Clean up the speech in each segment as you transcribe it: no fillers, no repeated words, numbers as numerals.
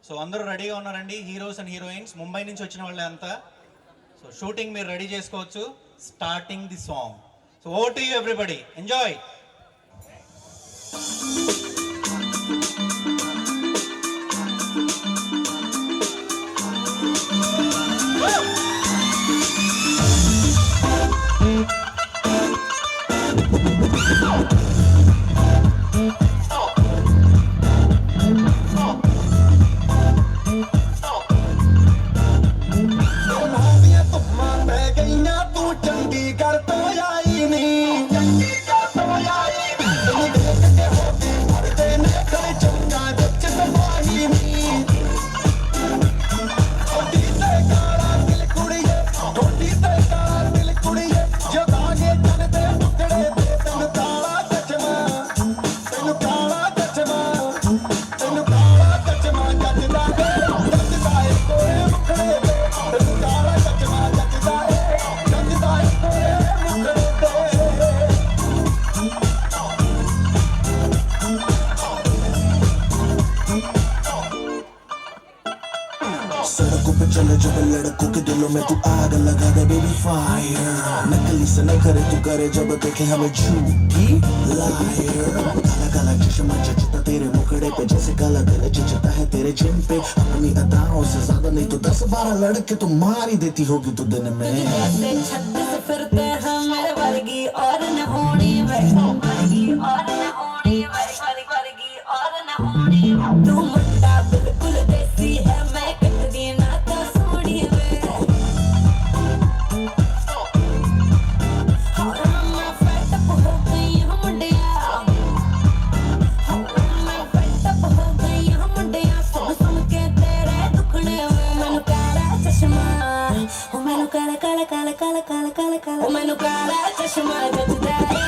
So అందరూ రెడీగా ఉన్నారండి, హీరోస్ అండ్ హీరోయిన్స్ ముంబై నుంచి వచ్చిన వాళ్ళే అంతా. సో షూటింగ్ మీరు రెడీ చేసుకోవచ్చు. Starting the song. So over to you everybody, enjoy. सड़कों पे चले जब लड़कों के दिलों में तू आग लगा दे बेबी फायर नकली से न करे तू करे जब देखे हमें झूठी लायर काला काला चश्मा जचता तेरे मुखड़े पे जैसे काला दिल जचता है तेरे जिम पे अपनी अदाओं से ज्यादा नहीं तो 10-12 लड़के तो मार ही देती होगी तू दिन में फिरते हैं मेरे वर्गी और न होनी वर्गी और न होनी वर्गी और न होनी तू मुंडा बिल्कुल देसी है मैं कटदी ना तो सोनी वे और मैं फेट अप हो गई हूं मुंडिया और मैं फेट अप हो गई हूं मुंडिया सुन सुन के तेरे दुखने मैनू काला चश्मा ओ मैनू काला काला काला काला काला काला काला ओ मैनू काला चश्मा जचदा है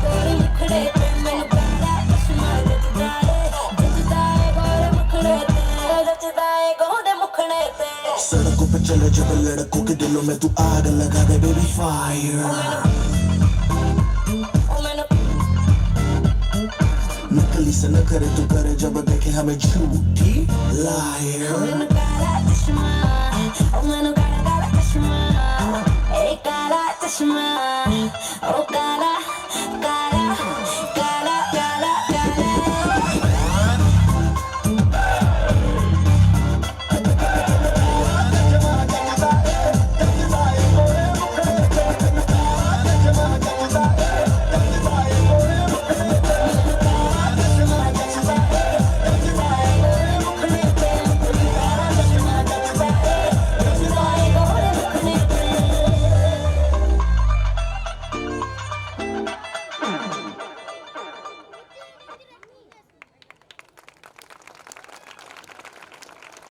गोरे मुखड़े पे मैनू काला चश्मा जचदा है गोरे मुखड़े पे जचदा है गोरे मुखड़े पे सड़कों पे चले जब लड़कों के दिलों में तू आग लगा दे बेबी फायर नकली से न करे तू करे जब देखे हमें झूठी लायर मैनू काला चश्मा ओ मैनू काला काला चश्मा ए काला चश्मा ओ काला